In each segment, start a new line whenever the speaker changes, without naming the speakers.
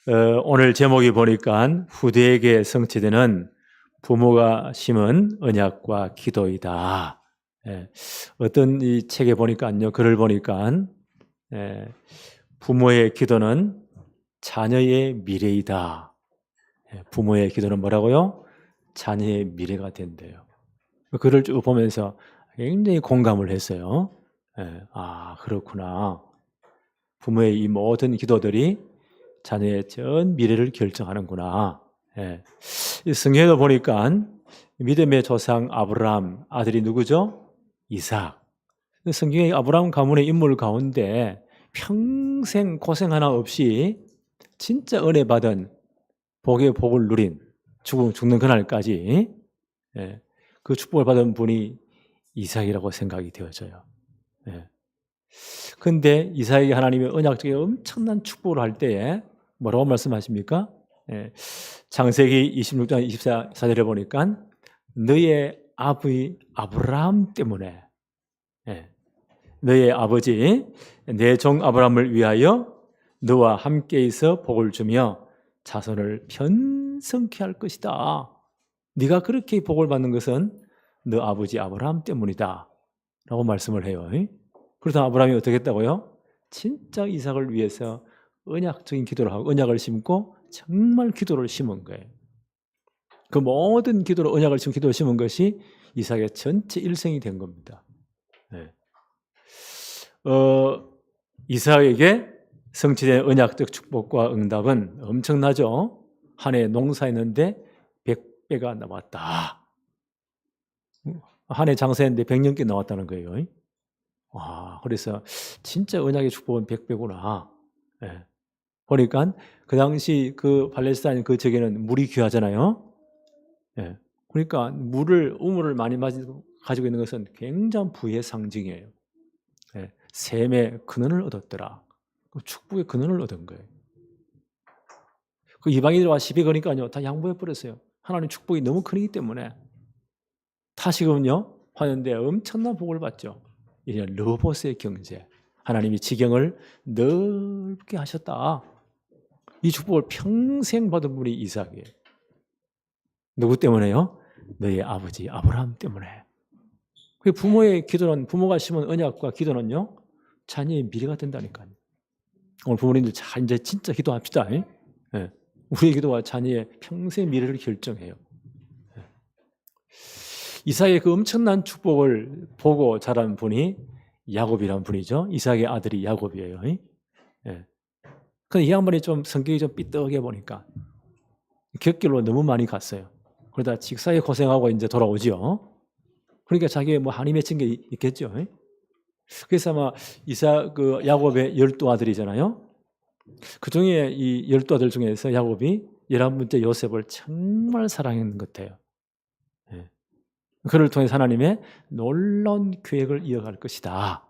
오늘 제목이 보니까 후대에게 성취되는 부모가 심은 언약과 기도이다. 예, 어떤 이 책에 보니까요, 글을 보니까 부모의 기도는 자녀의 미래이다. 부모의 기도는 뭐라고요? 자녀의 미래가 된대요. 그 글을 쭉 보면서 굉장히 공감을 했어요. 그렇구나. 부모의 이 모든 기도들이 자녀의 전 미래를 결정하는구나. 이 성경에도 보니까 믿음의 조상 아브라함 아들이 누구죠? 이삭. 성경의 아브라함 가문의 인물 가운데 평생 고생 하나 없이 진짜 은혜 받은 복의 복을 누린 죽는 그날까지 그 축복을 받은 분이 이삭이라고 생각이 되어져요. 그런데 이삭에게 하나님이 언약적인 엄청난 축복을 할 때에 뭐라고 말씀하십니까? 창세기 26장 24절에 보니까 너의 아버지 아브라함 때문에 너의 아버지 내 종 아브라함을 위하여 너와 함께 있어 복을 주며 자손을 편성케 할 것이다. 네가 그렇게 복을 받는 것은 너 아버지 아브라함 때문이다 라고 말씀을 해요. 그래서 아브라함이 어떻게 했다고요? 진짜 이삭을 위해서 언약적인 기도를 하고 언약을 심고 정말 기도를 심은 거예요. 그 모든 기도로 언약을 심고 기도를 심은 것이 이삭의 전체 일생이 된 겁니다. 이삭에게 성취된 언약적 축복과 응답은 엄청나죠. 한 해 농사했는데 100배가 나왔다. 한 해 장사했는데 100년께 나왔다는 거예요. 그래서 진짜 언약의 축복은 100배구나. 보니까 그 당시 그 팔레스타인 그 지역에는 물이 귀하잖아요. 그러니까 우물을 많이 가지고 있는 것은 굉장한 부의 상징이에요. 샘의 근원을 얻었더라. 축복의 근원을 얻은 거예요. 그 이방인들이 와 시비 거니까요, 다 양보해 버렸어요. 하나님 축복이 너무 크기 때문에 다시금요 하는데 엄청난 복을 받죠. 이제 르보스의 경제, 하나님이 지경을 넓게 하셨다. 이 축복을 평생 받은 분이 이삭이에요. 누구 때문에요? 너의 아버지 아브라함 때문에. 부모의 기도는, 부모가 심은 언약과 기도는요, 자녀의 미래가 된다니까요. 오늘 부모님들 이제 진짜 기도합시다. 우리의 기도와 자녀의 평생 미래를 결정해요. 이삭의 그 엄청난 축복을 보고 자란 분이 야곱이라는 분이죠. 이삭의 아들이 야곱이에요. 근데 이 양반이 좀 성격이 좀 삐뚤게 보니까 곁길로 너무 많이 갔어요. 그러다 직사에 고생하고 이제 돌아오죠. 그러니까 자기의 뭐 한이 맺힌 게 있겠죠. 그래서 아마 야곱의 12아들이잖아요. 그 중에 이 12아들 중에서 야곱이 11번째 요셉을 정말 사랑했는 것 같아요. 그를 통해 하나님의 놀라운 계획을 이어갈 것이다.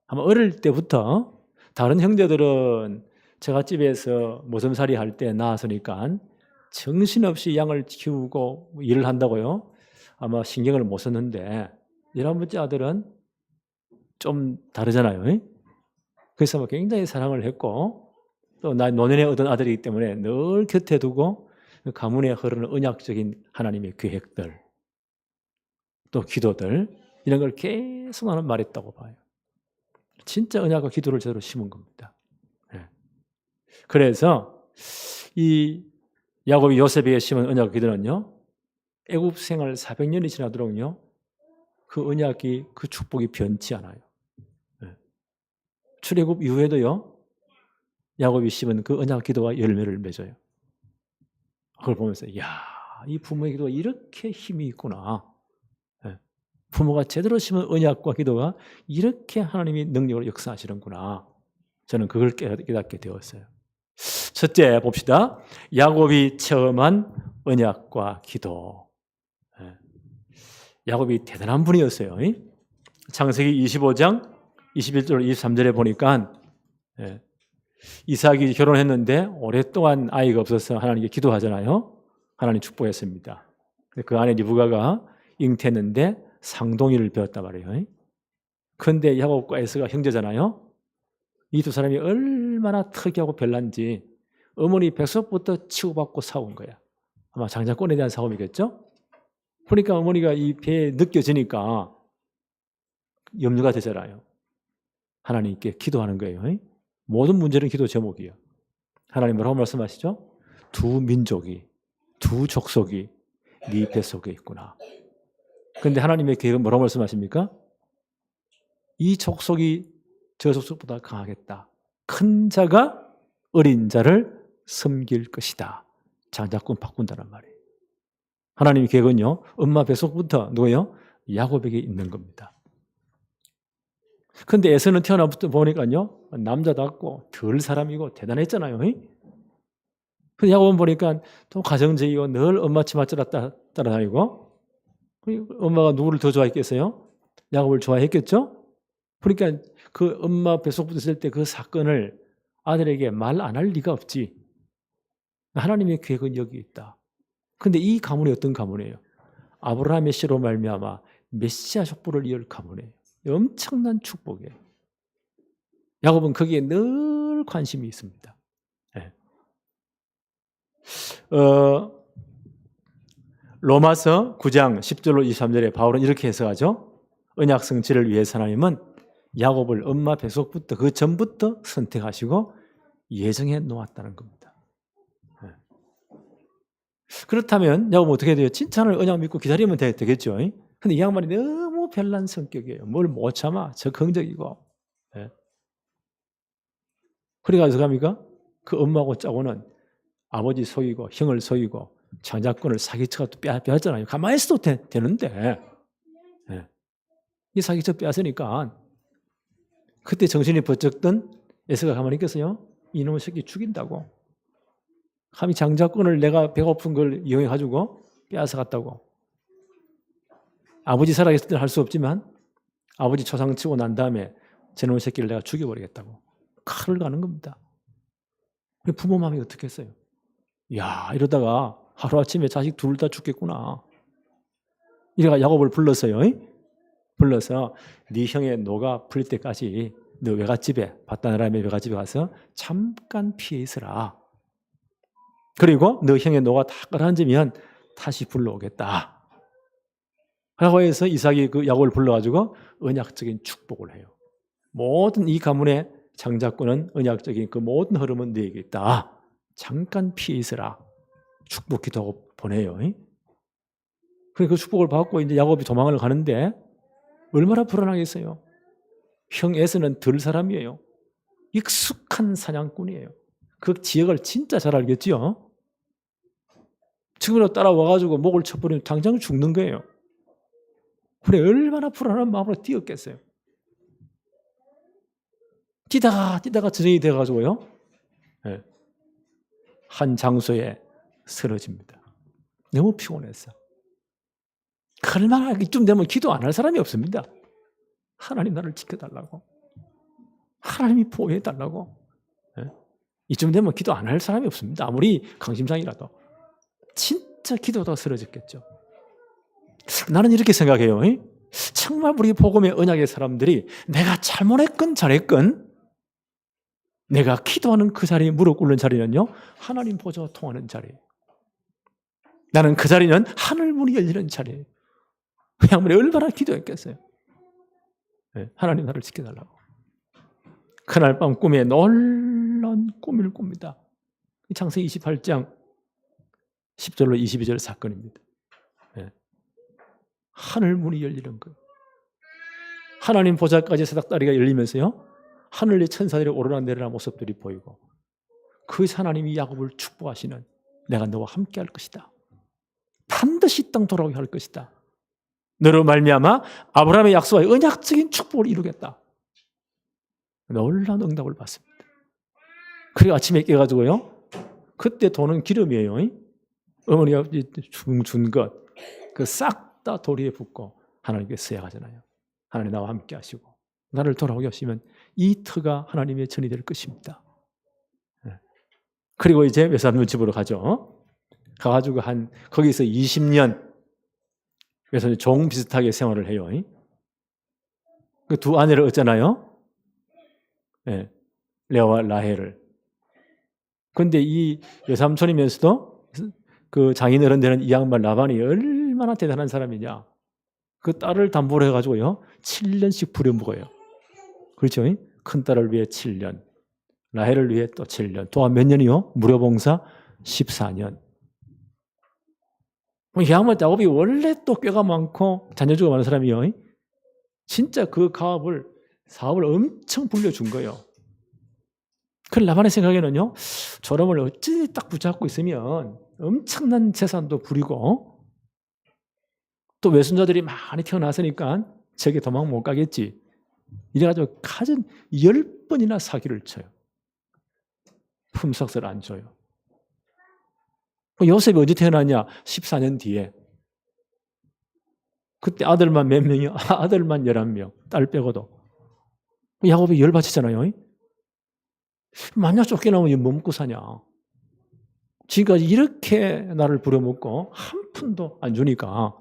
아마 어릴 때부터 다른 형제들은 처갓집에서 모섬살이 할 때 나왔으니까 정신없이 양을 키우고 일을 한다고요. 아마 신경을 못 썼는데 11번째 아들은 좀 다르잖아요. 그래서 굉장히 사랑을 했고 또 노년에 얻은 아들이기 때문에 늘 곁에 두고 가문에 흐르는 언약적인 하나님의 계획들 또 기도들 이런 걸 계속 나는 말했다고 봐요. 진짜 언약과 기도를 제대로 심은 겁니다. 그래서 이 야곱이 요셉에게 심은 언약과 기도는요, 애굽 생활 400년이 지나도록요, 그 언약이 그 축복이 변치 않아요. 출애굽 이후에도요, 야곱이 심은 그 언약 기도가 열매를 맺어요. 그걸 보면서 이 부모의 기도가 이렇게 힘이 있구나. 부모가 제대로 심은 언약과 기도가 이렇게 하나님이 능력으로 역사하시는구나. 저는 그걸 깨닫게 되었어요. 첫째 봅시다. 야곱이 체험한 언약과 기도. 야곱이 대단한 분이었어요. 창세기 25장 21절 23절에 보니까 이삭이 결혼했는데 오랫동안 아이가 없어서 하나님께 기도하잖아요. 하나님 축복했습니다. 그 안에 리브가가 잉태했는데 상동이를 배웠단 말이에요. 그런데 야곱과 에서가 형제잖아요. 이 두 사람이 얼마나 특이하고 별난지 어머니 뱃속부터 치고받고 사온 거야. 아마 장자권에 대한 사고이겠죠? 그러니까 어머니가 이 배에 느껴지니까 염려가 되잖아요. 하나님께 기도하는 거예요. 모든 문제는 기도 제목이에요. 하나님 뭐라고 말씀하시죠? 두 민족이, 두 족속이 네 뱃속에 있구나. 그런데 하나님의 계획은 뭐라고 말씀하십니까? 이 족속이 저 족속보다 강하겠다. 큰 자가 어린 자를 섬길 것이다. 장자권 바꾼다는 말이에요. 하나님의 계획은요, 엄마 뱃속부터 누구예요? 야곱에게 있는 겁니다. 근데 에서는 태어나부터 보니까요, 남자답고 덜 사람이고 대단했잖아요. 근데 야곱은 보니까 또 가정적이고 늘 엄마 치마 따라다니고, 엄마가 누구를 더 좋아했겠어요? 야곱을 좋아했겠죠? 그러니까 그 엄마 뱃속부터 있을 때 그 사건을 아들에게 말 안 할 리가 없지. 하나님의 계획은 여기 있다. 근데 이 가문이 어떤 가문이에요? 아브라함의 씨로 말미암아 메시아 족보를 이을 가문이에요. 엄청난 축복이에요. 야곱은 거기에 늘 관심이 있습니다. 네. 로마서 9장 10절로 23절에 바울은 이렇게 해석하죠. 언약 성취를 위해서 하나님은 야곱을 엄마 뱃속부터 그 전부터 선택하시고 예정해 놓았다는 겁니다. 네. 그렇다면 야곱은 어떻게 돼요? 칭찬을 언약 믿고 기다리면 되겠죠. 근데 이 양반이 너무 별난 성격이에요. 뭘 못 참아. 적극적이고. 네. 그래가지고 갑니까? 그 엄마하고 짜고는 아버지 속이고 형을 속이고 장자권을 사기쳐가 또 빼앗잖아요. 가만히 있어도 되는데. 네. 이 사기쳐 빼앗으니까 그때 정신이 번쩍 든 에서가 가만히 있겠어요? 이놈의 새끼 죽인다고. 감히 장자권을 내가 배고픈 걸 이용해가지고 빼앗아갔다고. 아버지 살아있을 때는 할 수 없지만 아버지 초상 치고 난 다음에 저놈의 새끼를 내가 죽여버리겠다고. 칼을 가는 겁니다. 부모 마음이 어떻겠어요? 야, 이러다가 하루아침에 자식 둘 다 죽겠구나. 이래가 야곱을 불렀어요. 불러서 네 형의 노가 풀릴 때까지 너 외갓집에 밧단아람의 외갓집에 가서 잠깐 피해 있으라. 그리고 너 형의 노가 다 가라앉으면 다시 불러오겠다. 라고 해서 이삭이 그 야곱을 불러가지고 언약적인 축복을 해요. 모든 이 가문의 장자권은 언약적인 그 모든 흐름은 너에게 있다. 잠깐 피해 있으라. 축복 기도하고 보내요. 그래서 그 축복을 받고 이제 야곱이 도망을 가는데 얼마나 불안하겠어요. 형 에서는 덜 사람이에요. 익숙한 사냥꾼이에요. 그 지역을 진짜 잘 알겠지요. 지금으로 따라와가지고 목을 쳐버리면 당장 죽는 거예요. 그래 얼마나 불안한 마음으로 뛰었겠어요. 뛰다가 저녁이 돼가지고요. 네. 한 장소에 쓰러집니다. 너무 피곤했어. 얼마나 이쯤 되면 기도 안 할 사람이 없습니다. 하나님 나를 지켜달라고. 하나님이 보호해달라고. 네. 이쯤 되면 기도 안 할 사람이 없습니다. 아무리 강심장이라도. 진짜 기도하다가 쓰러졌겠죠. 나는 이렇게 생각해요. 정말 우리 복음의 언약의 사람들이 내가 잘못했건 잘했건 내가 기도하는 그 자리에 무릎 꿇는 자리는요, 하나님 보좌와 통하는 자리예요. 나는 그 자리는 하늘 문이 열리는 자리예요. 그 양반이 얼마나 기도했겠어요. 네, 하나님 나를 지켜달라고. 그날 밤 꿈에 놀라운 꿈을 꿉니다. 창세기 28장 10절로 22절 사건입니다. 네. 하늘 문이 열리는 거예요. 하나님 보좌까지 사닥다리가 열리면서요, 하늘의 천사들이 오르락내리락 모습들이 보이고 그 하나님이 야곱을 축복하시는 내가 너와 함께 할 것이다. 반드시 땅 돌아오게 할 것이다. 너로 말미암아 아브라함의 약속과 언약적인 축복을 이루겠다. 놀라운 응답을 받습니다. 그리고 아침에 깨가지고요, 그때 돈은 기름이에요. 어머니가 준 것, 그 싹 다 도리에 붓고 하나님께 서약하잖아요. 하나님 나와 함께 하시고 나를 돌아오게 하시면 이 터가 하나님의 전이 될 것입니다. 그리고 이제 외삼촌 집으로 가죠. 가가지고 거기서 20년 그래서 종 비슷하게 생활을 해요. 그 두 아내를 얻잖아요. 네. 레아와 라헬을. 근데 이 외삼촌이면서도 그 장인어른 되는 이 양반 라반이 얼마나 대단한 사람이냐. 그 딸을 담보로 해가지고요 7년씩 부려먹어요. 그렇죠? 큰 딸을 위해 7년, 라헬을 위해 또 7년, 또 몇 년이요? 무료봉사 14년. 이 양반 야곱이 원래 또 꾀가 많고 자녀주가 많은 사람이요. 진짜 그 사업을 엄청 불려준 거예요. 그 라반의 생각에는요, 저놈을 어찌 딱 붙잡고 있으면 엄청난 재산도 부리고 또 외손자들이 많이 태어났으니까 저게 도망 못 가겠지. 이래가지고 가진 10번이나 사기를 쳐요. 품삯을 안 줘요. 요셉이 언제 태어났냐? 14년 뒤에. 그때 아들만 몇 명이요? 아들만 11명. 딸 빼고도. 야곱이 열받치잖아요. 만약 쫓겨나면 뭐 먹고 사냐. 지금까지 이렇게 나를 부려먹고 한 푼도 안 주니까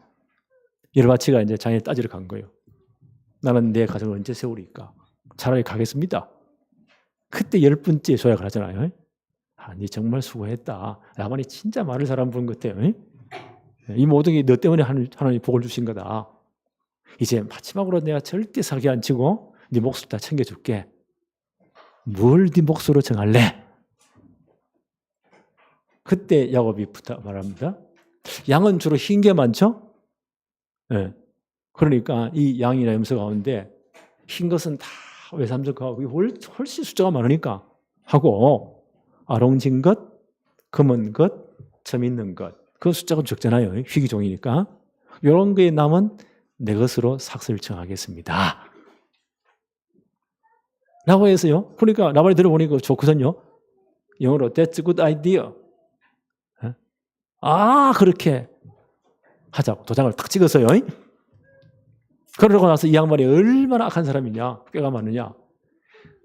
열받치가 이제 자기를 따지러 간 거예요. 나는 내 가정을 언제 세우리까? 차라리 가겠습니다. 그때 10번째 조약을 하잖아요. 네 정말 수고했다. 라반이 진짜 말을 잘하는 분 같아요. 이 모든 게 너 때문에 하나님이 복을 주신 거다. 이제 마지막으로 내가 절대 사기 안 치고 네 몫을 다 챙겨줄게. 뭘 네 몫으로 정할래? 그때 야곱이 말합니다. 양은 주로 흰 게 많죠? 네. 그러니까 이 양이나 염소 가운데 흰 것은 다 외삼적하고 훨씬 숫자가 많으니까 하고 아롱진 것, 검은 것, 점 있는 것 그 숫자가 적잖아요. 희귀종이니까 이런 거에 남은 내 것으로 삭슬 정하겠습니다. 라고 해서요. 그러니까 라반이 들어보니까 좋거든요. 영어로 That's a good idea. 그렇게 하자고 도장을 탁 찍었어요. 그러고 나서 이 양반이 얼마나 악한 사람이냐, 꾀가 많으냐.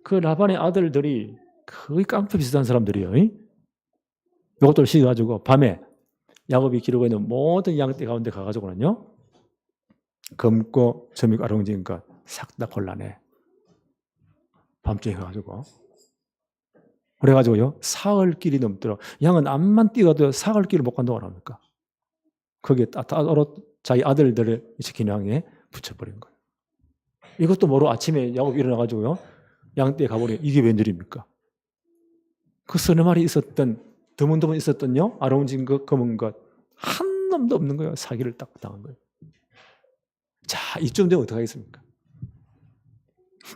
그 라반의 아들들이 거의 깡패 비슷한 사람들이에요. 이것들 시켜가지고 밤에 야곱이 기르고 있는 모든 양떼 가운데 가가지고는요, 검고 점이고 아롱진 것 싹 다 골라내. 밤중에 가가지고. 그래가지고요, 사흘 길이 넘도록 양은 암만 뛰어가도 사흘 길을 못 간다고 합니까? 거기에 따로 자기 아들들을 기냥에 붙여버린 거예요. 이것도 모르고 아침에 야곱 일어나가지고요, 양떼에 가보니 이게 웬일입니까? 그 서너 마리 있었던, 드문드문 있었던요, 아롱진 것, 검은 것, 한 놈도 없는 거예요. 사기를 딱 당한 거예요. 자, 이쯤 되면 어떡하겠습니까?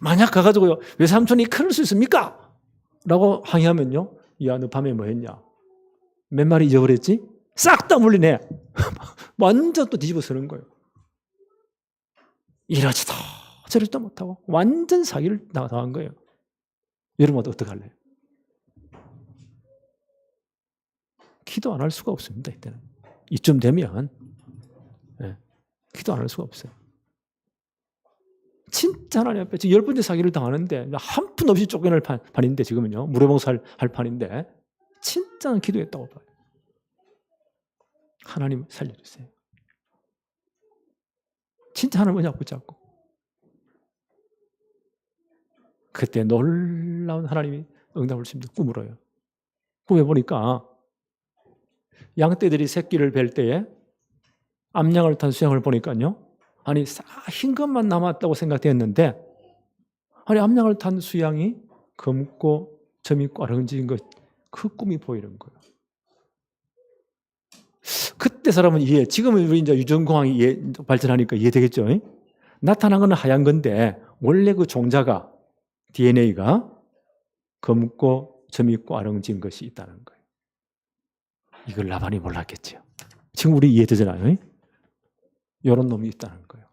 만약 가가지고요, 외삼촌이 그럴 수 있습니까? 라고 항의하면요, 야, 너 밤에 뭐 했냐? 몇 마리 잊어버렸지? 싹 다 물리네. 완전 또 뒤집어 쓰는 거예요. 이러지도 저러지도 못하고 완전 사기를 당한 거예요. 여러분 어떡할래요? 기도 안 할 수가 없습니다. 이때는. 이쯤 되면 기도 안 할 수가 없어요. 진짜 하나님 앞에 지금 10번째 사기를 당하는데 한 푼 없이 쫓겨날 판인데 지금은요. 무료봉사할 판인데 진짜 기도했다고 봐요. 하나님 살려주세요. 진짜 하나님 은약 붙잡고 그때 놀라운 하나님이 응답을 주십니다. 꿈으로요. 꿈에 보니까 양떼들이 새끼를 뵐 때에 암양을 탄 수양을 보니까요. 아니 흰 것만 남았다고 생각했는데 아니 암양을 탄 수양이 검고 점 있고 아름진 것 그 꿈이 보이는 거예요. 그때 사람은 지금은 우리 이제 유전공학이 발전하니까 이해되겠죠. 나타난 건 하얀 건데 원래 그 종자가 DNA가 검고 점 있고 아름진 것이 있다는 거예요. 이걸 라반이 몰랐겠죠. 지금 우리 이해되잖아요. 이런 놈이 있다는 거예요.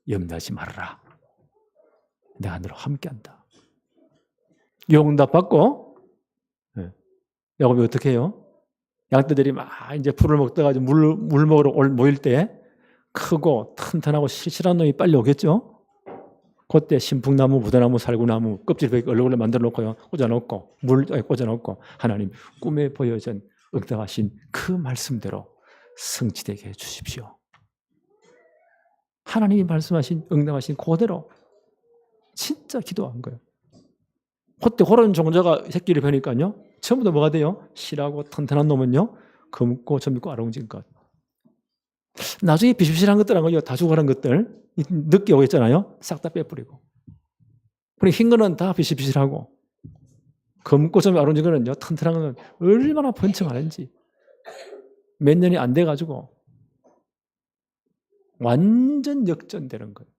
염려하지 말아라. 내가 너로 함께한다. 용답 받고 야곱이 어떻게 해요? 양떼들이 막 이제 풀을 먹다가 물 먹으러 모일 때 크고 튼튼하고 실실한 놈이 빨리 오겠죠? 그때 신풍나무, 부대나무, 살구나무 껍질 얼굴을 만들어 놓고요. 꽂아놓고 물에 꽂아놓고 하나님 꿈에 보여준 응답하신 그 말씀대로 성취되게 해주십시오. 하나님이 말씀하신 응답하신 그대로 진짜 기도한 거예요. 그때 그런 종자가 새끼를 뵈니까요. 전부 다 뭐가 돼요? 실하고 튼튼한 놈은요, 검고 점있고 아롱진 것. 나중에 비실비실한 것들하고요, 다 죽어가는 것들, 늦게 오겠잖아요. 싹 다 빼버리고. 그리고 흰 거는 다 비실비실하고, 검고 점이 아롱진 거는요, 튼튼한 거는 얼마나 번창하는지. 몇 년이 안 돼가지고, 완전 역전되는 거예요.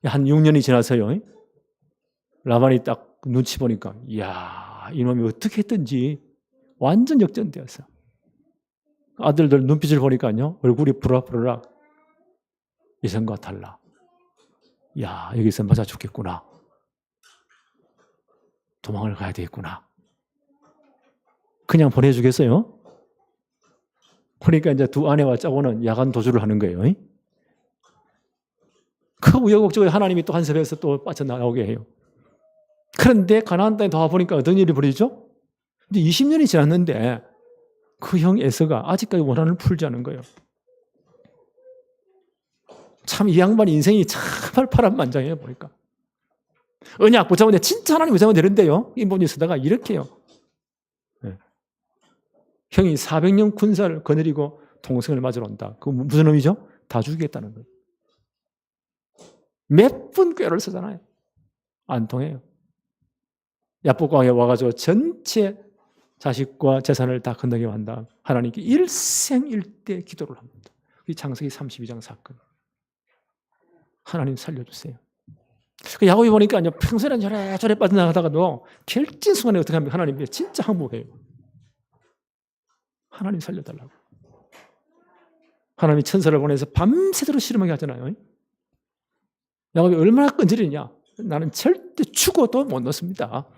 한 6년이 지나서요, 라반이 딱 눈치 보니까, 이야, 이놈이 어떻게 했든지 완전 역전되었어. 아들들 눈빛을 보니까요, 얼굴이 부락부락, 이전과 달라. 야, 여기서 맞아 죽겠구나. 도망을 가야 되겠구나. 그냥 보내주겠어요? 그러니까 이제 두 아내와 짜고는 야간 도주를 하는 거예요. 그 우여곡절에 하나님이 또 한섭에서 또 빠져나오게 해요. 그런데 가나안 땅에 다 보니까 어떤 일이 벌어지죠? 이제 20년이 지났는데 그 형 에서가 아직까지 원한을 풀지 않은 거예요. 참 이 양반 인생이 정말 파란만장해요, 보니까. 언약 붙잡은데 진짜 하나님 붙잡으면 되는데요. 인본이 쓰다가 이렇게 해요. 네. 형이 400년 군사를 거느리고 동생을 맞으러 온다. 그 무슨 의미죠? 다 죽이겠다는 거예요. 몇 분 꾀를 쓰잖아요. 안 통해요. 야복강에 와가지고 전체 자식과 재산을 다 건너게 한다. 하나님께 일생일대 기도를 합니다. 이 창세기 32장 사건. 하나님 살려주세요. 야곱이 보니까 평소에는 저래 빠져나가다가도 결정 순간에 어떻게 하면 하나님께 진짜 항복해요. 하나님 살려달라고. 하나님이 천사를 보내서 밤새도록 실험하게 하잖아요. 야곱이 얼마나 끈질기냐. 나는 절대 죽어도 못 넣습니다.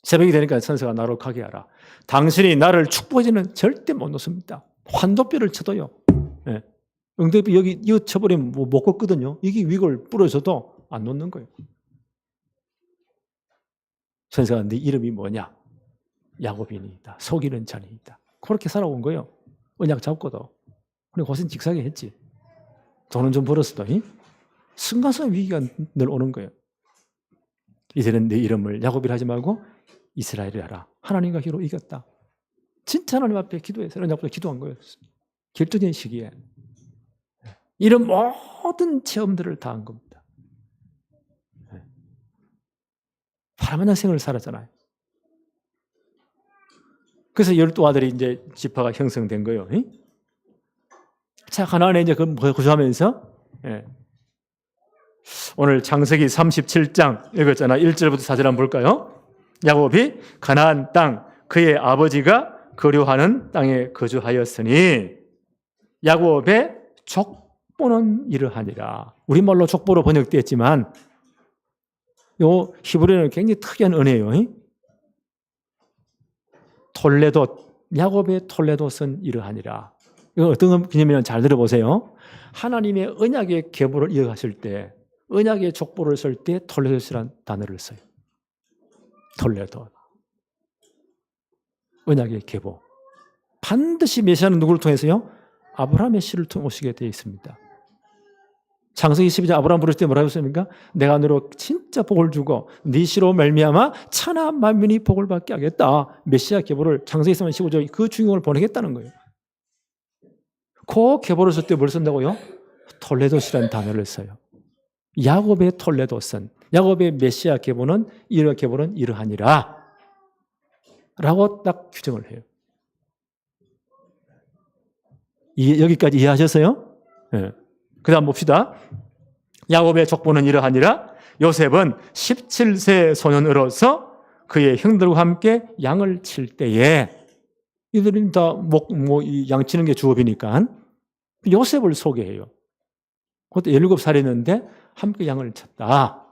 새벽이 되니까 천사가 나로 가게 하라. 당신이 나를 축복해주는 절대 못 놓습니다. 환도뼈를 쳐도요. 네. 응대뼈 여기 이거 쳐버리면 못 걷거든요. 이게 위골 부러져도 안 놓는 거예요. 천사가 네 이름이 뭐냐? 야곱이니이다. 속이는 자니이다. 그렇게 살아온 거예요. 언약 잡고도. 그리고 고생 직사게 했지. 돈은 좀 벌었어도 순간순간 위기가 늘 오는 거예요. 이제는 네 이름을 야곱이라 하지 말고 이스라엘이라 하라. 하나님과 힘으로 이겼다. 진짜 하나님 앞에 기도해서 언약보다 기도한 거예요. 결정적인 시기에. 이런 모든 체험들을 다 한 겁니다. 파란만장 생을 살았잖아요. 그래서 12아들이 이제 지파가 형성된 거예요. 자, 가나안에 이제 거주하면서, 오늘 창세기 37장 읽었잖아. 1절부터 4절 한번 볼까요? 야곱이 가나안 땅, 그의 아버지가 거류하는 땅에 거주하였으니 야곱의 족보는 이러하니라. 우리말로 족보로 번역되었지만 요 히브리어는 굉장히 특이한 은혜예요. 톨레도, 야곱의 톨레도선 이러하니라. 이거 어떤 개념이냐면 잘 들어보세요. 하나님의 언약의 계보를 이어가실 때, 언약의 족보를 쓸 때 톨레도스라는 단어를 써요. 톨레도. 언약의 계보. 반드시 메시아는 누구를 통해서요? 아브라함의 씨를 통해 오시게 되어 있습니다. 창세기 12장 아브라함 부르실 때 뭐라고 했습니까? 내가 너로 진짜 복을 주고 네 씨로 말미암아 천하 만민이 복을 받게 하겠다. 메시아 계보를 창세기 15장 그 주인공을 보내겠다는 거예요. 그 계보를 쓸 때 뭘 쓴다고요? 톨레도스라는 단어를 써요. 야곱의 톨레도선, 야곱의 메시아 계보는 이러하니라 라고 딱 규정을 해요. 여기까지 이해하셨어요? 네. 그 다음 봅시다. 야곱의 족보는 이러하니라. 요셉은 17세 소년으로서 그의 형들과 함께 양을 칠 때에, 이들은 다 양 치는 게 주업이니까 요셉을 소개해요. 그것도 17살이었는데 함께 양을 쳤다.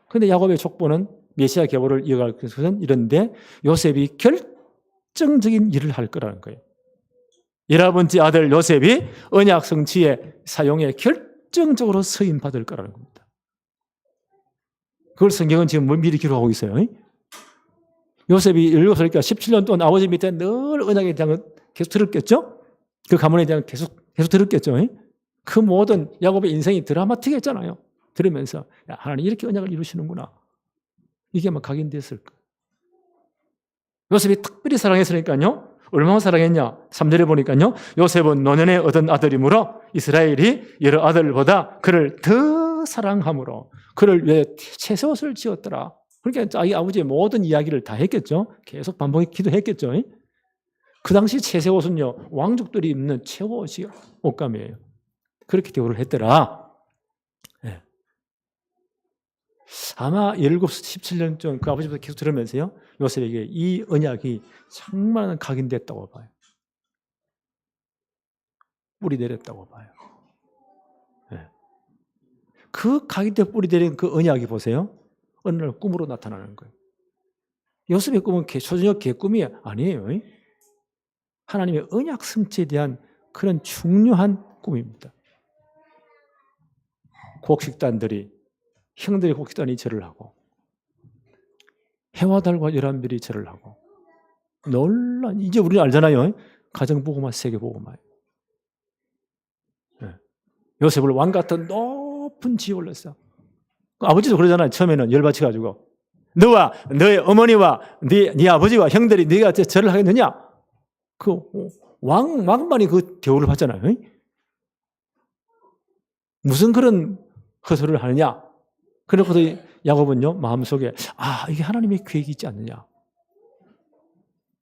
그런데 야곱의 족보는 메시아 계보를 이어갈 것은 이런데 요셉이 결정적인 일을 할 거라는 거예요. 11번째 아들 요셉이 언약 성취의 사용에 결정적으로 서임받을 거라는 겁니다. 그걸 성경은 지금 미리 기록하고 있어요. 요셉이 17살이니까 17년 동안 아버지 밑에 늘 언약에 대한 계속 들었겠죠? 그 가문에 대한 계속 들었겠죠? 그 모든 야곱의 인생이 드라마틱했잖아요. 들으면서 야, 하나님 이렇게 언약을 이루시는구나. 이게 아마 각인됐을 거예요. 요셉이 특별히 사랑했으니까요. 얼마나 사랑했냐? 3절에 보니까요. 요셉은 노년에 얻은 아들이므로 이스라엘이 여러 아들보다 그를 더 사랑함으로 그를 위해 채소옷을 지었더라. 그러니까 자기 아버지의 모든 이야기를 다 했겠죠. 계속 반복해 기도했겠죠. 그 당시 채소옷은요. 왕족들이 입는 최고 옷감이에요. 그렇게 대우를 했더라. 네. 아마 17, 17년 전 그 아버지부터 계속 들으면서요. 요셉에게 이 언약이 정말 각인됐다고 봐요. 뿌리 내렸다고 봐요. 네. 그 각인된 뿌리 내린 그 언약이 보세요. 어느 날 꿈으로 나타나는 거예요. 요셉의 꿈은 초저녁 개꿈이 아니에요. 하나님의 언약 성취에 대한 그런 중요한 꿈입니다. 곡식단들이 형들의 곡식단이 절을 하고 해와 달과 열한별이 절을 하고 놀란 이제 우리는 알잖아요. 가정보고마 세계보고마. 네. 요셉을 왕 같은 높은 지에 올렸어. 아버지도 그러잖아요. 처음에는 열받쳐가지고 너와 너의 어머니와 네 아버지와 형들이 네가 절을 하겠느냐? 그 왕만이 그 대우를 받잖아요. 무슨 그런 허설을 하느냐? 그래서 야곱은요 마음속에 이게 하나님의 계획이 있지 않느냐?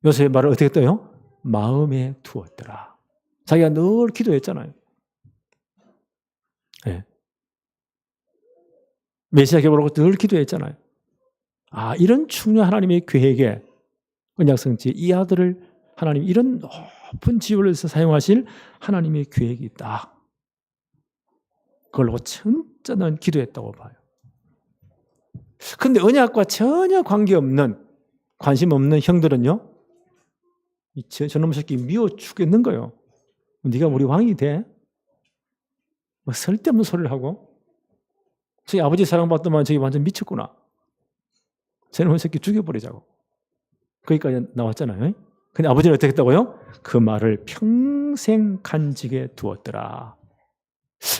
요셉의 말을 어떻게 했어요? 마음에 두었더라. 자기가 늘 기도했잖아요. 네. 메시아 계보라고 늘 기도했잖아요. 이런 중요한 하나님의 계획에 언약 성취 이 아들을 하나님 이런 높은 지위에서 사용하실 하나님의 계획이 있다. 그걸 보고 진짜 난 기도했다고 봐요. 그런데 언약과 전혀 관계없는 관심 없는 형들은요. 저놈 새끼 미워 죽겠는 거예요. 네가 우리 왕이 돼? 뭐 쓸데없는 소리를 하고 저기 아버지 사랑받더만 저기 완전 미쳤구나. 저놈 새끼 죽여버리자고. 거기까지 나왔잖아요. 근데 아버지는 어떻게 했다고요? 그 말을 평생 간직해 두었더라.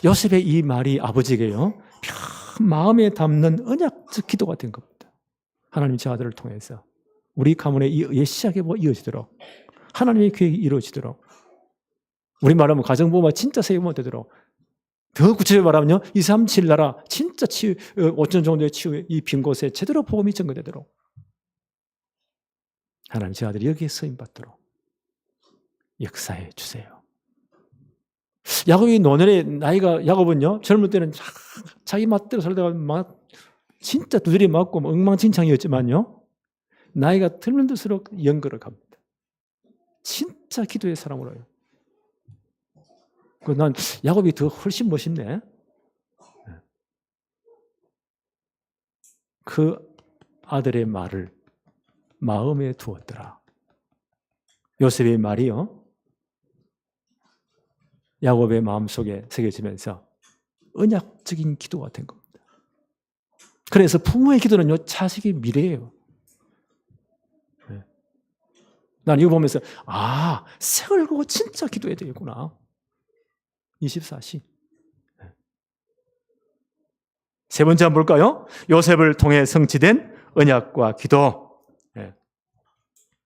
요셉의 이 말이 아버지에게요. 마음에 담는 언약적 기도가 된 겁니다. 하나님 제 아들을 통해서 우리 가문의 이 예시하게뭐 이어지도록 하나님의 계획이 이루어지도록 우리 말하면 가정부가 진짜 세우면 되도록 더 구체적으로 말하면요. 2, 3, 7 나라 진짜 5천 정도의 치유 이 빈 곳에 제대로 복음이 전거되도록 하나님 제 아들이 여기에 쓰임받도록 역사해 주세요. 야곱이 노년에 나이가 야곱은요. 젊을 때는 자기 맛대로 살다가 막 진짜 두드리 맞고 엉망진창이었지만요. 나이가 들면 들수록 연결을 갑니다. 진짜 기도의 사람으로요. 난 야곱이 더 훨씬 멋있네. 그 아들의 말을 마음에 두었더라. 요셉의 말이요. 야곱의 마음속에 새겨지면서 언약적인 기도가 된 겁니다. 그래서 부모의 기도는요. 자식의 미래예요. 난 이거 보면서 색을 보고 진짜 기도해야 되겠구나. 24시. 세 번째 한번 볼까요? 요셉을 통해 성취된 언약과 기도.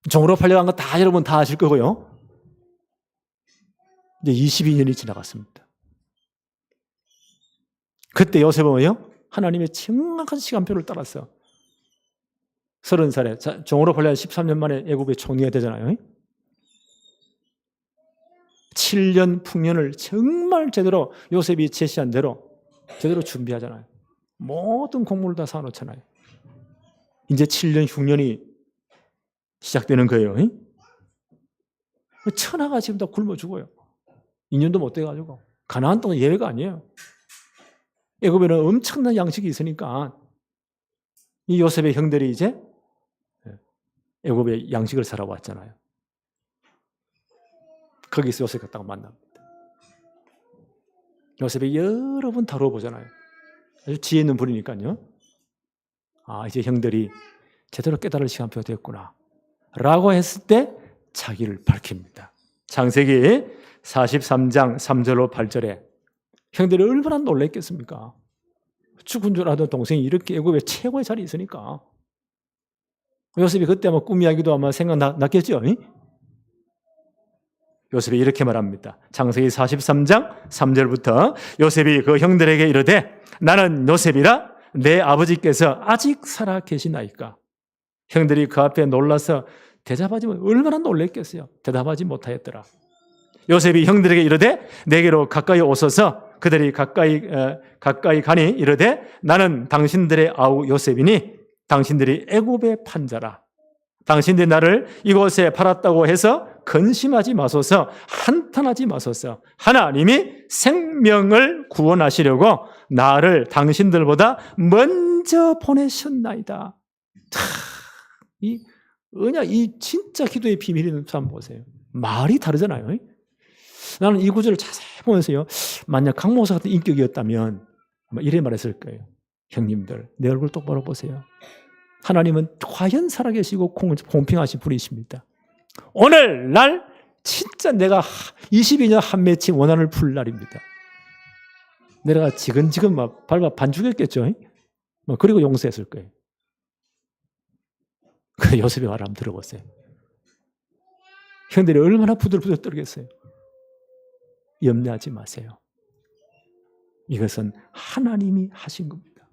종으로 팔려간 거 다 여러분 다 아실 거고요. 이제 22년이 지나갔습니다. 그때 요셉은요, 하나님의 정확한 시간표를 따랐어요. 30살에 종으로 팔려간 13년 만에 애굽의 총리가 되잖아요. 7년 풍년을 정말 제대로 요셉이 제시한 대로 제대로 준비하잖아요. 모든 공물을 다 사놓잖아요. 이제 7년 흉년이 시작되는 거예요. 천하가 지금 다 굶어 죽어요. 2년도 못 돼가지고. 가나안 땅은 예외가 아니에요. 애굽에는 엄청난 양식이 있으니까 이 요셉의 형들이 이제 애굽의 양식을 사러 왔잖아요. 거기서 요셉 갔다가 만납니다. 요셉이 여러 번 다뤄보잖아요. 아주 지혜 있는 분이니까요. 이제 형들이 제대로 깨달을 시간표가 됐구나 라고 했을 때 자기를 밝힙니다. 창세기 43장 3절로 8절에 형들이 얼마나 놀랐겠습니까? 죽은 줄 알았던 동생이 이렇게 애굽의 최고의 자리에 있으니까 요셉이 그때 아마 꿈 이야기도 아마 생각났겠죠. 요셉이 이렇게 말합니다. 창세기 43장 3절부터 요셉이 그 형들에게 이르되 나는 요셉이라 내 아버지께서 아직 살아 계시나이까. 형들이 그 앞에 놀라서 대답하지 못, 얼마나 놀랬겠어요. 대답하지 못하였더라. 요셉이 형들에게 이르되 내게로 가까이 오소서. 그들이 가까이 가니 이르되 나는 당신들의 아우 요셉이니 당신들이 애굽의 판자라. 당신들이 나를 이곳에 팔았다고 해서 근심하지 마소서. 한탄하지 마소서. 하나님이 생명을 구원하시려고 나를 당신들보다 먼저 보내셨나이다. 이 진짜 기도의 비밀을 한번 보세요. 말이 다르잖아요. 나는 이 구절을 자세히 보면서요, 만약 강 목사 같은 인격이었다면 아마 이래 말했을 거예요. 형님들, 내 얼굴 똑바로 보세요. 하나님은 과연 살아계시고 공평하신 분이십니다. 오늘날 진짜 내가 22년 한 맺힌 원한을 풀 날입니다. 내가 지금 막 밟아 반죽했겠죠. 그리고 용서했을 거예요. 그 요셉의 말 한번 들어보세요. 형들이 얼마나 부들부들 떨겠어요. 염려하지 마세요. 이것은 하나님이 하신 겁니다.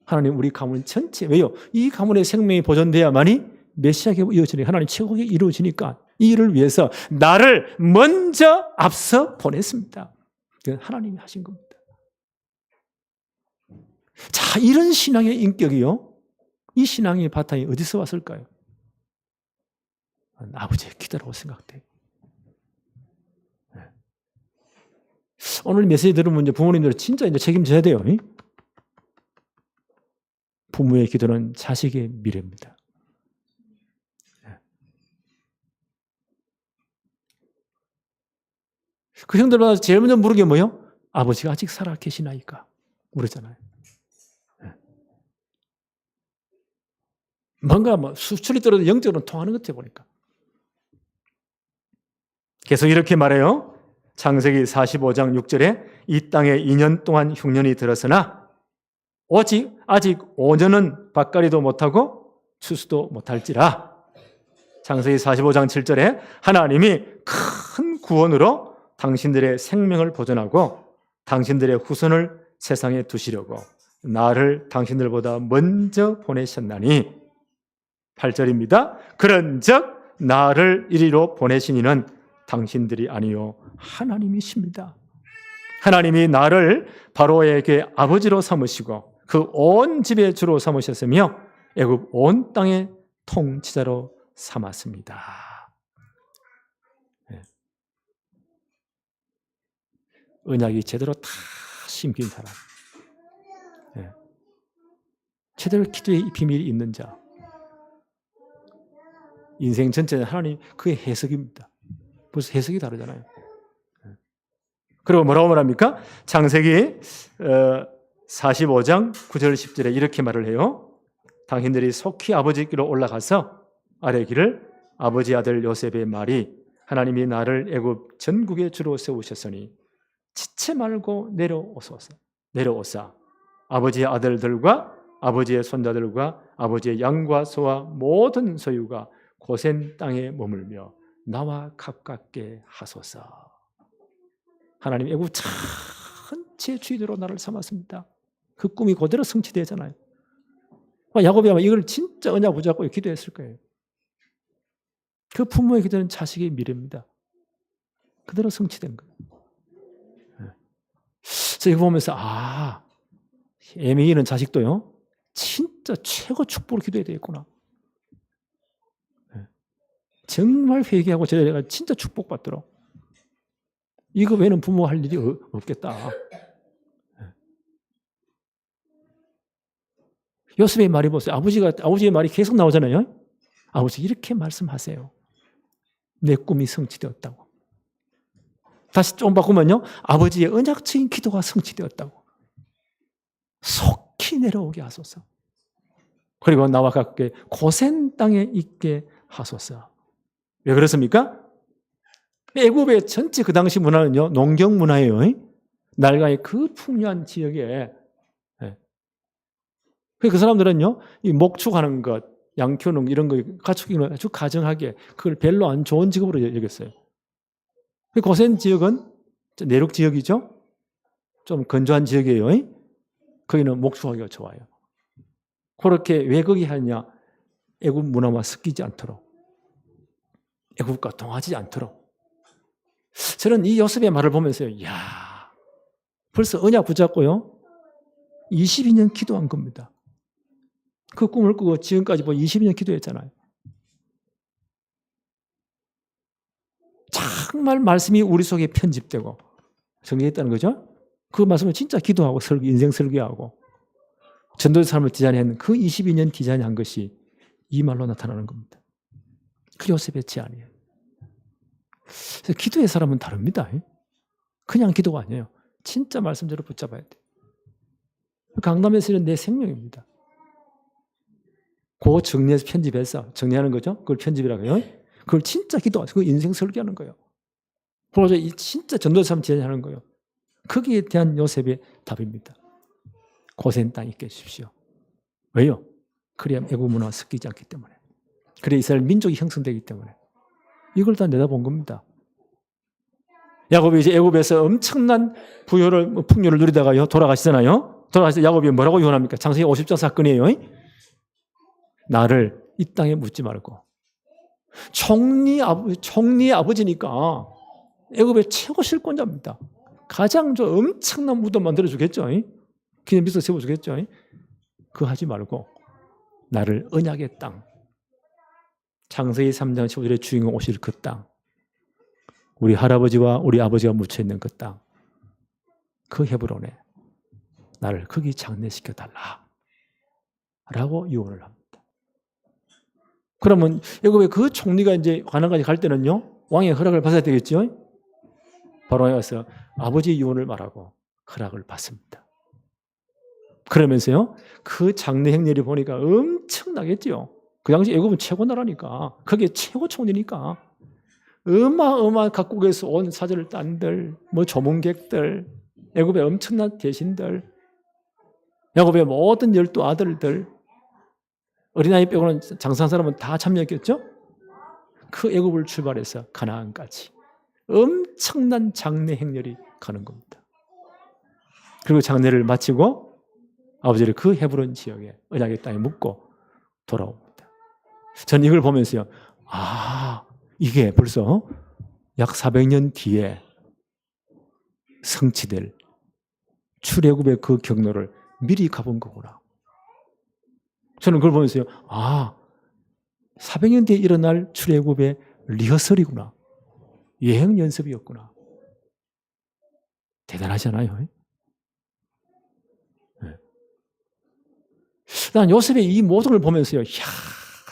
하나님 우리 가문 전체, 왜요? 이 가문의 생명이 보존돼야만이 메시아가 이루어지니까, 하나님 최고가 이루어지니까 이 일을 위해서 나를 먼저 앞서 보냈습니다. 이건 하나님이 하신 겁니다. 자, 이런 신앙의 인격이요, 이 신앙의 바탕이 어디서 왔을까요? 아버지의 기도라고 생각돼요. 오늘 메시지 들으면 이제 부모님들 진짜 이제 책임져야 돼요. 부모의 기도는 자식의 미래입니다. 그 형들마다 제일 먼저 물은 게 뭐예요? 아버지가 아직 살아 계시나이까 물었잖아요. 뭔가 뭐 수출이 떨어져 영적으로 통하는 것 같아 보니까. 계속 이렇게 말해요. 창세기 45장 6절에 이 땅에 2년 동안 흉년이 들었으나 오직 아직 5년은 밭갈이도 못하고 추수도 못할지라. 창세기 45장 7절에 하나님이 큰 구원으로 당신들의 생명을 보존하고 당신들의 후손을 세상에 두시려고 나를 당신들보다 먼저 보내셨나니. 8절입니다. 그런즉 나를 이리로 보내신 이는 당신들이 아니요 하나님이십니다. 하나님이 나를 바로에게 아버지로 삼으시고 그 온 집의 주로 삼으셨으며 애굽 온 땅의 통치자로 삼았습니다. 언약이 제대로 다 심긴 사람, 제대로 기도의 비밀이 있는 자, 인생 전체는 하나님 그의 해석입니다. 벌써 해석이 다르잖아요. 그리고 뭐라고 말합니까? 창세기 45장 9절 10절에 이렇게 말을 해요. 당신들이 속히 아버지께로 올라가서 아뢰기를 아버지 아들 요셉의 말이 하나님이 나를 애굽 전국의 주로 세우셨으니 지체 말고 내려오사 아버지의 아들들과 아버지의 손자들과 아버지의 양과 소와 모든 소유가 고센 땅에 머물며 나와 가깝게 하소서. 하나님 애굽 전체 주인으로 나를 삼았습니다. 그 꿈이 그대로 성취되잖아요. 야곱이 아마 이걸 진짜 언약 붙잡고 기도했을 거예요. 그 부모의 기도는 자식의 미래입니다. 그대로 성취된 거예요. 그래서 이거 보면서 애매이는 자식도요 진짜 최고 축복을 기도해야 되겠구나. 정말 회개하고 제가 진짜 축복받도록. 이거 외에는 부모 할 일이 없겠다. 요셉의 말이 보세요. 아버지의 말이 계속 나오잖아요. 아버지 이렇게 말씀하세요. 내 꿈이 성취되었다고. 다시 좀 바꾸면요. 아버지의 언약적인 기도가 성취되었다고. 속히 내려오게 하소서. 그리고 나와 가깝게 고센 땅에 있게 하소서. 왜 그렇습니까? 애굽의 전체 그 당시 문화는요, 농경 문화예요. 날가의 그 풍요한 지역에 그 사람들은요, 이 목축하는 것, 양 키우는 거 이런 거 가축기는 아주 가정하게 그걸 별로 안 좋은 직업으로 여겼어요. 고센 지역은 내륙 지역이죠. 좀 건조한 지역이에요. 거기는 목축하기가 좋아요. 그렇게 왜 거기 하냐? 애굽 문화와 섞이지 않도록, 애굽과 동하지 않도록. 저는 이 요셉의 말을 보면서요, 야, 벌써 언약 붙잡고요, 22년 기도한 겁니다. 그 꿈을 꾸고 지금까지 22년 기도했잖아요. 정말 말씀이 우리 속에 편집되고 정리했다는 거죠. 그 말씀을 진짜 기도하고 인생 설계하고 전도의 삶을 디자인한 그 22년 디자인한 것이 이 말로 나타나는 겁니다. 그 요셉의 제안이에요. 기도의 사람은 다릅니다. 그냥 기도가 아니에요. 진짜 말씀대로 붙잡아야 돼요. 강남에서는 내 생명입니다. 그거 정리해서 편집해서 정리하는 거죠. 그걸 편집이라고 해요. 그걸 진짜 기도하세요. 그거 인생 설계하는 거예요. 그래서 이 진짜 전도의 삶 디자인하는 거예요. 거기에 대한 요셉의 답입니다. 고센 땅에 있게 해주십시오. 왜요? 그래야 애국 문화가 섞이지 않기 때문에. 그래야 이스라엘 민족이 형성되기 때문에. 이걸 다 내다본 겁니다. 야곱이 이제 애굽에서 엄청난 풍요를 누리다가요, 돌아가시잖아요. 돌아가실 때 야곱이 뭐라고 유언합니까? 창세기 50장 사건이에요. 나를 이 땅에 묻지 말고. 총리 아버지니까 애굽의 최고 실권자입니다. 가장 엄청난 무덤 만들어주겠죠. 기념비서 세워주겠죠. 그거 하지 말고 나를 언약의 땅, 창세기 3장 15절의 주인공 오실 그 땅, 우리 할아버지와 우리 아버지가 묻혀있는 그 땅, 그 헤브론에 나를 거기 장례시켜달라 라고 유언을 합니다. 그러면 애굽의 그 총리가 이제 가나안까지 갈 때는요, 왕의 허락을 받아야 되겠죠. 바로에 가서 아버지 유언을 말하고 허락을 받습니다. 그러면서요, 그 장례 행렬이 보니까 엄청나겠죠. 그 당시 애굽은 최고 나라니까, 거기에 최고 총리니까 어마어마한 각국에서 온 사절단들, 조문객들, 애굽의 엄청난 대신들, 야곱의 모든 12아들들, 어린아이 빼고는 장사한 사람은 다 참여했겠죠? 그 애굽을 출발해서 가나안까지 엄청난 장례 행렬이 가는 겁니다. 그리고 장례를 마치고 아버지를 그 헤브론 지역에 언약의 땅에 묻고 돌아옵니다. 저는 이걸 보면서요, 이게 벌써 약 400년 뒤에 성취될 출애굽의 그 경로를 미리 가본 거구나. 저는 그걸 보면서요, 400년 뒤에 일어날 출애굽의 리허설이구나. 예행 연습이었구나. 대단하잖아요. 네. 난 요셉의 이 모든 걸 보면서요,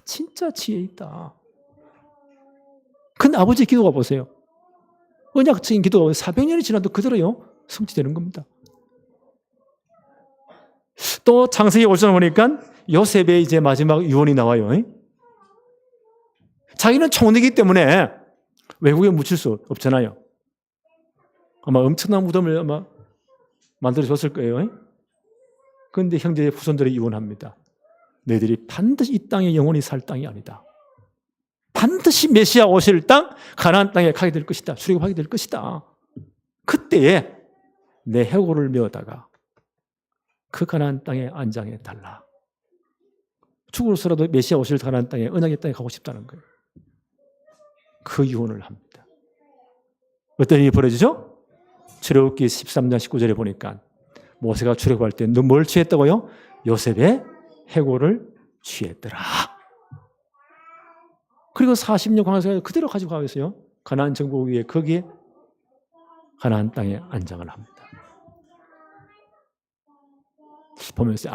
진짜 지혜 있다. 근데 아버지 기도가 보세요. 언약적인 기도가 400년이 지나도 그대로요, 성취되는 겁니다. 또 창세기 5장 보니까 요셉의 이제 마지막 유언이 나와요. 자기는 총리이기 때문에 외국에 묻힐 수 없잖아요. 아마 엄청난 무덤을 아마 만들어줬을 거예요. 그런데 형제의 후손들이 유언합니다. 너희들이 반드시 이 땅에 영원히 살 땅이 아니다. 반드시 메시아 오실 땅, 가나안 땅에 가게 될 것이다. 출애굽하게 될 것이다. 그때에 내 해골을 메어다가 그 가나안 땅에 안장해 달라. 죽어서라도 메시아 오실 가나안 땅에, 언약의 땅에 가고 싶다는 거예요. 그 유언을 합니다. 어떤 일이 벌어지죠? 출애굽기 13장 19절에 보니까 모세가 출애굽할 때 너 뭘 취했다고요? 요셉의 해골을 취했더라. 그리고 40년 광야에서 그대로 가지고 가겠어요. 가나안 정복 위에 거기에 가나안 땅에 안장을 합니다. 보면서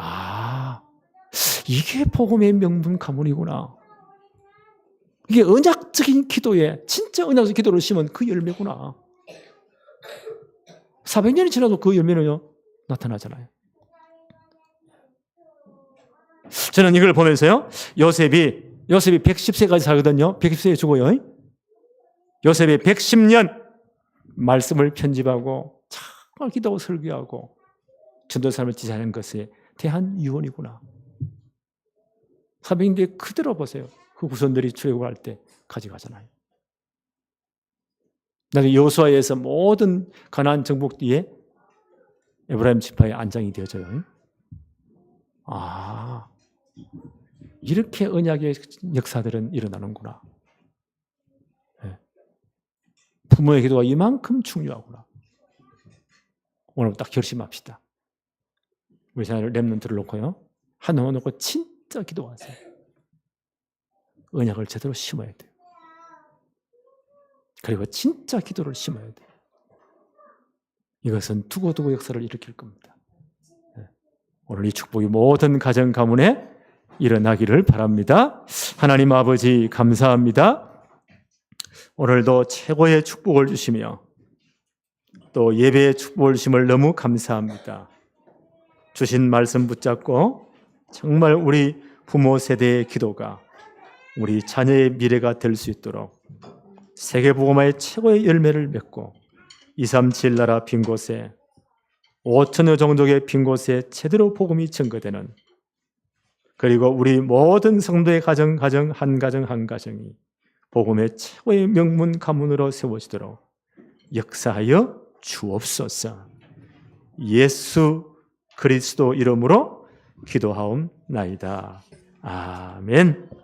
이게 복음의 명분 가문이구나. 이게 언약적인 기도에, 진짜 언약적인 기도를 심은 그 열매구나. 400년이 지나도 그 열매는요, 나타나잖아요. 저는 이걸 보면서요, 요셉이 110세까지 살거든요. 110세에 죽어요. 요셉이 110년 말씀을 편집하고 정말 기도하고 설교하고 전도 삶을 지지하는 것에 대한 유언이구나. 400인데 그대로 보세요. 그 후손들이 출애굽할 때 가져가잖아요. 나중에 여호수아에서 모든 가나안 정복 뒤에 에브라임 지파의 안장이 되어져요. 아, 이렇게 언약의 역사들은 일어나는구나. 네. 부모의 기도가 이만큼 중요하구나. 오늘 딱 결심합시다. 우리 사회를 렘넌트를 놓고요. 하나만 놓고 진짜 기도하세요. 언약을 제대로 심어야 돼요. 그리고 진짜 기도를 심어야 돼요. 이것은 두고두고 역사를 일으킬 겁니다. 네. 오늘 이 축복이 모든 가정 가문에 일어나기를 바랍니다. 하나님 아버지 감사합니다. 오늘도 최고의 축복을 주시며 또 예배의 축복을 주심을 너무 감사합니다. 주신 말씀 붙잡고 정말 우리 부모 세대의 기도가 우리 자녀의 미래가 될 수 있도록 세계복음화의 최고의 열매를 맺고 237 나라 빈 곳에 5천여 종족의 빈 곳에 제대로 복음이 증거되는, 그리고 우리 모든 성도의 가정 한 가정이 복음의 최고의 명문 가문으로 세워지도록 역사하여 주옵소서. 예수 그리스도 이름으로 기도하옵나이다. 아멘.